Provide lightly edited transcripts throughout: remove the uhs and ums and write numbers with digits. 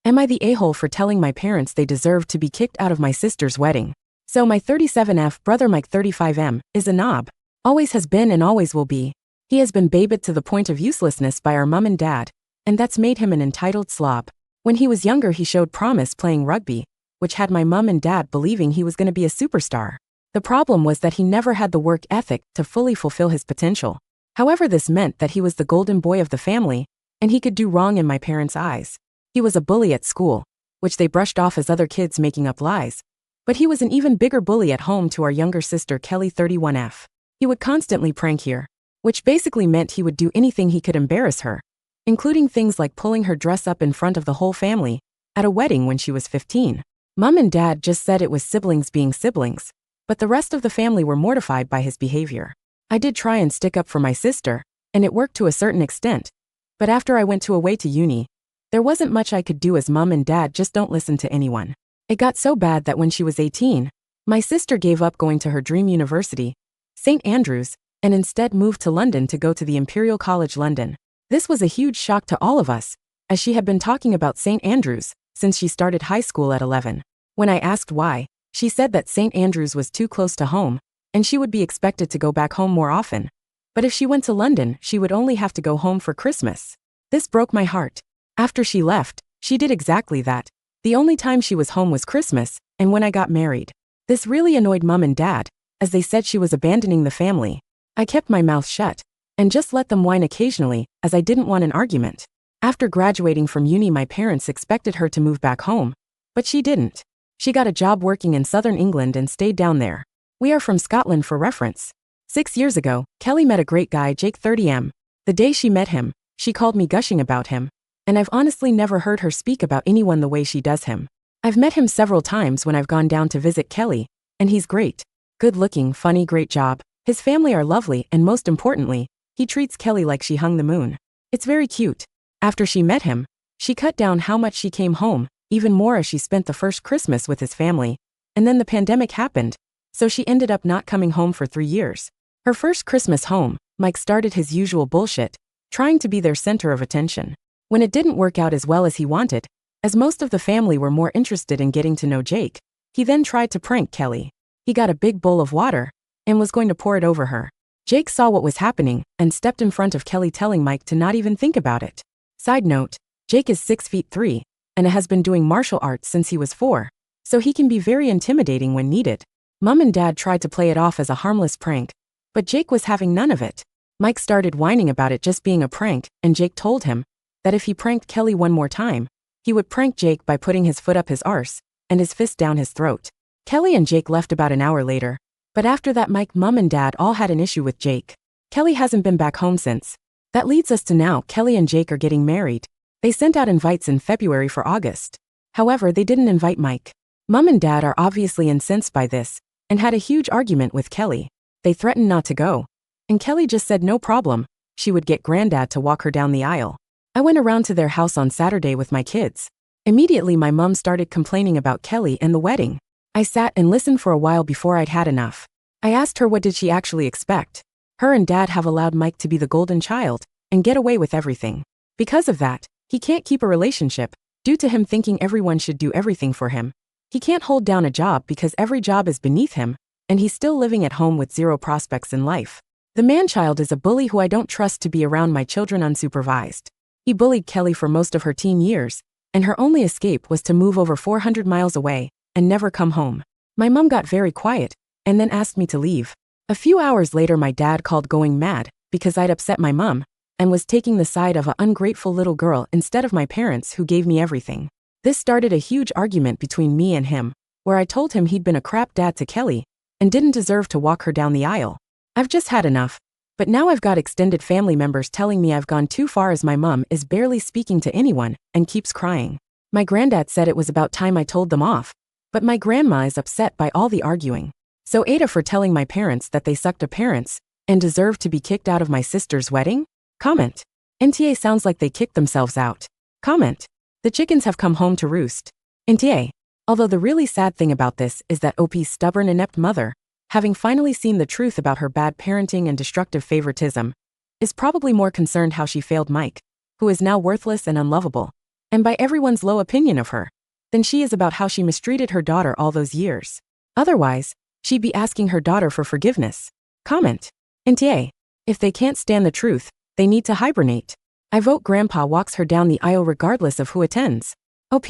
Am I the a-hole for telling my parents they deserved to be kicked out of my sister's wedding? So my 37F brother Mike 35M is a knob. Always has been and always will be. He has been babied to the point of uselessness by our mum and dad, and that's made him an entitled slob. When he was younger he showed promise playing rugby, which had my mum and dad believing he was going to be a superstar. The problem was that he never had the work ethic to fully fulfill his potential. However, this meant that he was the golden boy of the family, and he could do wrong in my parents' eyes. He was a bully at school, which they brushed off as other kids making up lies. But he was an even bigger bully at home to our younger sister Kelly 31F. He would constantly prank her, which basically meant he would do anything he could embarrass her, including things like pulling her dress up in front of the whole family at a wedding when she was 15. Mum and dad just said it was siblings being siblings, but the rest of the family were mortified by his behavior. I did try and stick up for my sister, and it worked to a certain extent, but after I went away to uni, there wasn't much I could do as mum and dad just don't listen to anyone. It got so bad that when she was 18, my sister gave up going to her dream university, St. Andrews, and instead moved to London to go to the Imperial College London. This was a huge shock to all of us, as she had been talking about St. Andrews since she started high school at 11. When I asked why, she said that St. Andrews was too close to home, and she would be expected to go back home more often. But if she went to London, she would only have to go home for Christmas. This broke my heart. After she left, she did exactly that. The only time she was home was Christmas, and when I got married. This really annoyed mum and dad, as they said she was abandoning the family. I kept my mouth shut, and just let them whine occasionally, as I didn't want an argument. After graduating from uni, my parents expected her to move back home, but she didn't. She got a job working in southern England and stayed down there. We are from Scotland for reference. 6 years ago, Kelly met a great guy, Jake 30M. The day she met him, she called me gushing about him, and I've honestly never heard her speak about anyone the way she does him. I've met him several times when I've gone down to visit Kelly, and he's great. Good looking, funny, great job. His family are lovely, and most importantly, he treats Kelly like she hung the moon. It's very cute. After she met him, she cut down how much she came home, even more as she spent the first Christmas with his family, and then the pandemic happened, so she ended up not coming home for 3 years. Her first Christmas home, Mike started his usual bullshit, trying to be their center of attention. When it didn't work out as well as he wanted, as most of the family were more interested in getting to know Jake, he then tried to prank Kelly. He got a big bowl of water and was going to pour it over her. Jake saw what was happening and stepped in front of Kelly, telling Mike to not even think about it. Side note, Jake is 6'3" and has been doing martial arts since he was 4, so he can be very intimidating when needed. Mum and dad tried to play it off as a harmless prank, but Jake was having none of it. Mike started whining about it just being a prank, and Jake told him that if he pranked Kelly one more time, he would prank Jake by putting his foot up his arse and his fist down his throat. Kelly and Jake left about an hour later, but after that Mike, mum and dad all had an issue with Jake. Kelly hasn't been back home since. That leads us to now. Kelly and Jake are getting married. They sent out invites in February for August. However, they didn't invite Mike. Mum and dad are obviously incensed by this, and had a huge argument with Kelly. They threatened not to go, and Kelly just said no problem, she would get granddad to walk her down the aisle. I went around to their house on Saturday with my kids. Immediately my mum started complaining about Kelly and the wedding. I sat and listened for a while before I'd had enough. I asked her what did she actually expect. Her and dad have allowed Mike to be the golden child and get away with everything. Because of that, he can't keep a relationship, due to him thinking everyone should do everything for him. He can't hold down a job because every job is beneath him, and he's still living at home with zero prospects in life. The man-child is a bully who I don't trust to be around my children unsupervised. He bullied Kelly for most of her teen years, and her only escape was to move over 400 miles away and never come home. My mum got very quiet, and then asked me to leave. A few hours later my dad called going mad, because I'd upset my mum, and was taking the side of an ungrateful little girl instead of my parents who gave me everything. This started a huge argument between me and him, where I told him he'd been a crap dad to Kelly, and didn't deserve to walk her down the aisle. I've just had enough. But now I've got extended family members telling me I've gone too far, as my mum is barely speaking to anyone and keeps crying. My granddad said it was about time I told them off, but my grandma is upset by all the arguing. So AITA for telling my parents that they sucked a parents and deserve to be kicked out of my sister's wedding? Comment. NTA sounds like they kicked themselves out. Comment. The chickens have come home to roost. NTA. Although the really sad thing about this is that OP's stubborn, inept mother, having finally seen the truth about her bad parenting and destructive favoritism, is probably more concerned how she failed Mike, who is now worthless and unlovable. and by everyone's low opinion of her, then she is about how she mistreated her daughter all those years. Otherwise, she'd be asking her daughter for forgiveness. Comment. NTA. If they can't stand the truth, they need to hibernate. I vote Grandpa walks her down the aisle regardless of who attends. OP.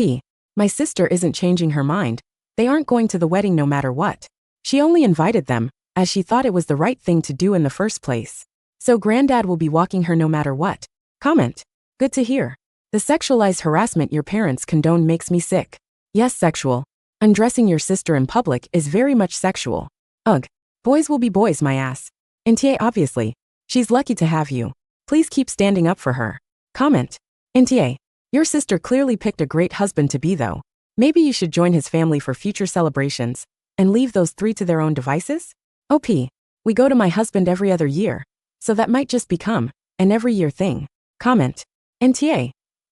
My sister isn't changing her mind. They aren't going to the wedding no matter what. She only invited them, as she thought it was the right thing to do in the first place. So Granddad will be walking her no matter what. Comment. Good to hear. The sexualized harassment your parents condone makes me sick. Yes, sexual. Undressing your sister in public is very much sexual. Ugh. Boys will be boys, my ass. NTA obviously. She's lucky to have you. Please keep standing up for her. Comment. NTA. Your sister clearly picked a great husband to be though. Maybe you should join his family for future celebrations, and leave those three to their own devices? OP. We go to my husband every other year, so that might just become an every year thing. Comment. NTA.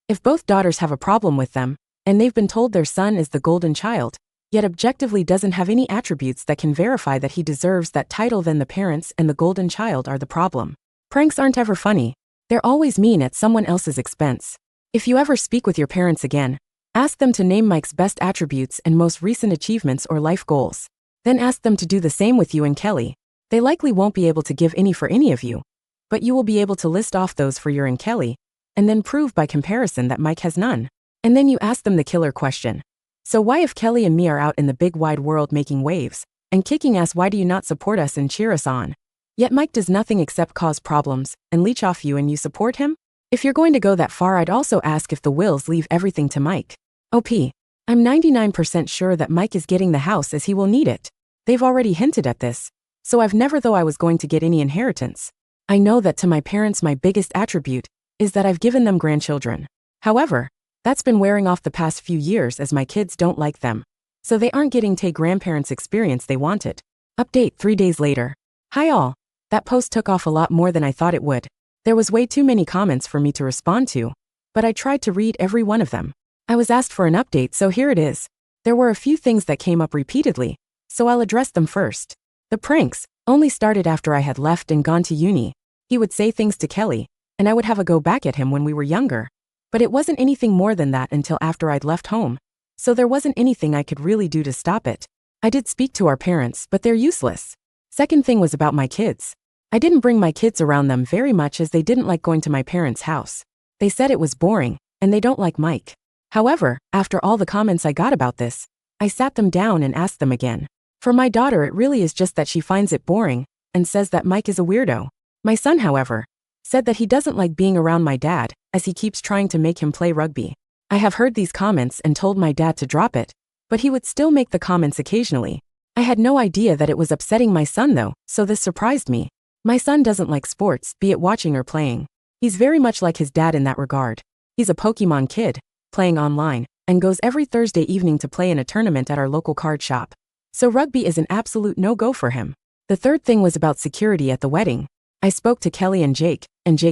If both daughters have a problem with them, and they've been told their son is the golden child, yet objectively doesn't have any attributes that can verify that he deserves that title, then the parents and the golden child are the problem. Pranks aren't ever funny. They're always mean at someone else's expense. If you ever speak with your parents again, ask them to name Mike's best attributes and most recent achievements or life goals. Then ask them to do the same with you and Kelly. They likely won't be able to give any for any of you, but you will be able to list off those for your and Kelly, and then prove by comparison that Mike has none. And then you ask them the killer question. So why, if Kelly and me are out in the big wide world making waves and kicking ass, why do you not support us and cheer us on? Yet Mike does nothing except cause problems and leech off you, and you support him? If you're going to go that far, I'd also ask if the Wills leave everything to Mike. OP. I'm 99% sure that Mike is getting the house as he will need it. They've already hinted at this, so I've never thought I was going to get any inheritance. I know that to my parents my biggest attribute is that I've given them grandchildren. However, that's been wearing off the past few years as my kids don't like them, so they aren't getting the grandparents' experience they wanted. Update 3 days later. Hi all. That post took off a lot more than I thought it would. There was way too many comments for me to respond to, but I tried to read every one of them. I was asked for an update, so here it is. There were a few things that came up repeatedly, so I'll address them first. The pranks only started after I had left and gone to uni. He would say things to Kelly, and I would have a go back at him when we were younger. But it wasn't anything more than that until after I'd left home, so there wasn't anything I could really do to stop it. I did speak to our parents, but they're useless. Second thing was about my kids. I didn't bring my kids around them very much as they didn't like going to my parents' house. They said it was boring, and they don't like Mike. However, after all the comments I got about this, I sat them down and asked them again. For my daughter, it really is just that she finds it boring, and says that Mike is a weirdo. My son, however, said that he doesn't like being around my dad, as he keeps trying to make him play rugby. I have heard these comments and told my dad to drop it, but he would still make the comments occasionally. I had no idea that it was upsetting my son though, so this surprised me. My son doesn't like sports, be it watching or playing. He's very much like his dad in that regard. He's a Pokemon kid, playing online, and goes every Thursday evening to play in a tournament at our local card shop. So rugby is an absolute no-go for him. The third thing was about security at the wedding. I spoke to Kelly and Jake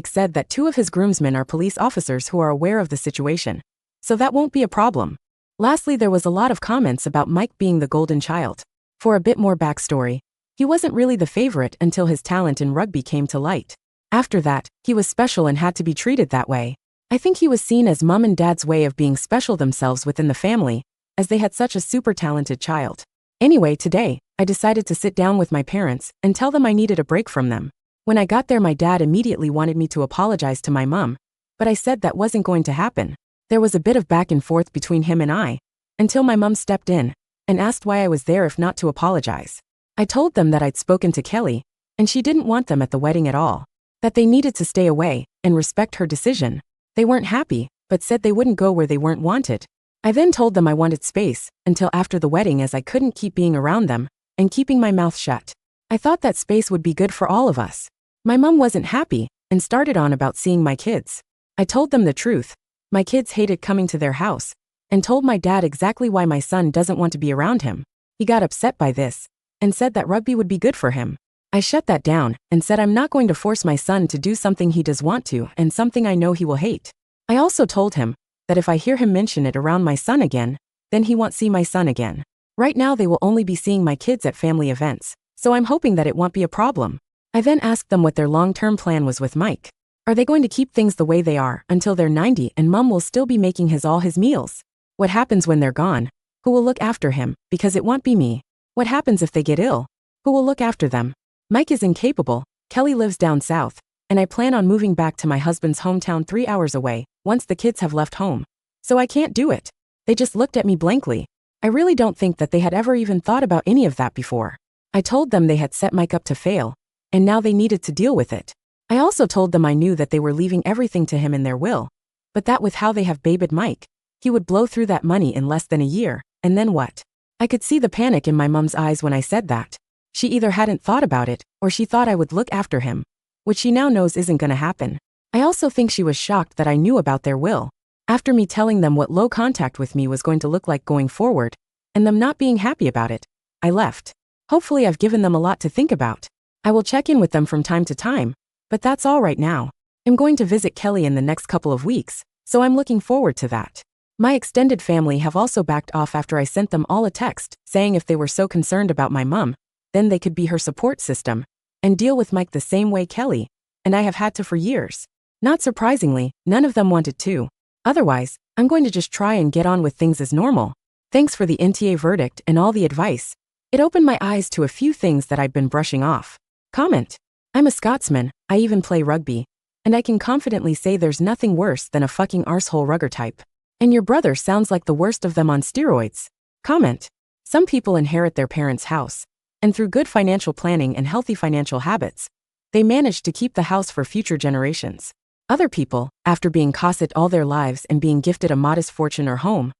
said that 2 of his groomsmen are police officers who are aware of the situation. So that won't be a problem. Lastly, there was a lot of comments about Mike being the golden child. For a bit more backstory, he wasn't really the favorite until his talent in rugby came to light. After that, he was special and had to be treated that way. I think he was seen as mom and dad's way of being special themselves within the family, as they had such a super talented child. Anyway, today, I decided to sit down with my parents and tell them I needed a break from them. When I got there, my dad immediately wanted me to apologize to my mom, but I said that wasn't going to happen. There was a bit of back and forth between him and I, until my mom stepped in and asked why I was there if not to apologize. I told them that I'd spoken to Kelly, and she didn't want them at the wedding at all, that they needed to stay away and respect her decision. They weren't happy, but said they wouldn't go where they weren't wanted. I then told them I wanted space until after the wedding as I couldn't keep being around them and keeping my mouth shut. I thought that space would be good for all of us. My mom wasn't happy and started on about seeing my kids. I told them the truth. My kids hated coming to their house, and told my dad exactly why my son doesn't want to be around him. He got upset by this and said that rugby would be good for him. I shut that down and said I'm not going to force my son to do something he does want to and something I know he will hate. I also told him that if I hear him mention it around my son again, then he won't see my son again. Right now they will only be seeing my kids at family events, so I'm hoping that it won't be a problem. I then asked them what their long-term plan was with Mike. Are they going to keep things the way they are until they're 90 and mom will still be making all his meals? What happens when they're gone? Who will look after him? Because it won't be me. What happens if they get ill? Who will look after them? Mike is incapable. Kelly lives down south, and I plan on moving back to my husband's hometown 3 hours away once the kids have left home. So I can't do it. They just looked at me blankly. I really don't think that they had ever even thought about any of that before. I told them they had set Mike up to fail, and now they needed to deal with it. I also told them I knew that they were leaving everything to him in their will, but that with how they have babied Mike, he would blow through that money in less than a year, and then what? I could see the panic in my mom's eyes when I said that. She either hadn't thought about it, or she thought I would look after him, which she now knows isn't gonna happen. I also think she was shocked that I knew about their will. After me telling them what low contact with me was going to look like going forward, and them not being happy about it, I left. Hopefully I've given them a lot to think about. I will check in with them from time to time, but that's all right now. I'm going to visit Kelly in the next couple of weeks, so I'm looking forward to that. My extended family have also backed off after I sent them all a text saying if they were so concerned about my mom, then they could be her support system and deal with Mike the same way Kelly and I have had to for years. Not surprisingly, none of them wanted to. Otherwise, I'm going to just try and get on with things as normal. Thanks for the NTA verdict and all the advice. It opened my eyes to a few things that I'd been brushing off. Comment. I'm a Scotsman, I even play rugby, and I can confidently say there's nothing worse than a fucking arsehole rugger type. And your brother sounds like the worst of them on steroids. Comment. Some people inherit their parents' house, and through good financial planning and healthy financial habits, they manage to keep the house for future generations. Other people, after being cosset all their lives and being gifted a modest fortune or home,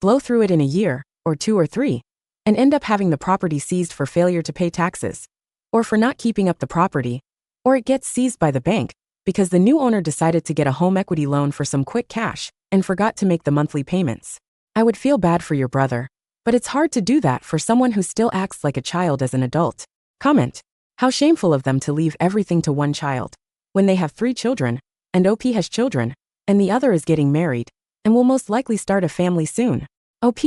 blow through it in a year, or 2 or 3, and end up having the property seized for failure to pay taxes, or for not keeping up the property, or it gets seized by the bank because the new owner decided to get a home equity loan for some quick cash and forgot to make the monthly payments. I would feel bad for your brother, but it's hard to do that for someone who still acts like a child as an adult. Comment. How shameful of them to leave everything to one child when they have 3 children, and OP has children, and the other is getting married, and will most likely start a family soon. OP,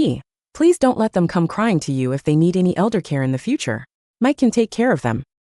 please don't let them come crying to you if they need any elder care in the future. Mike can take care of them.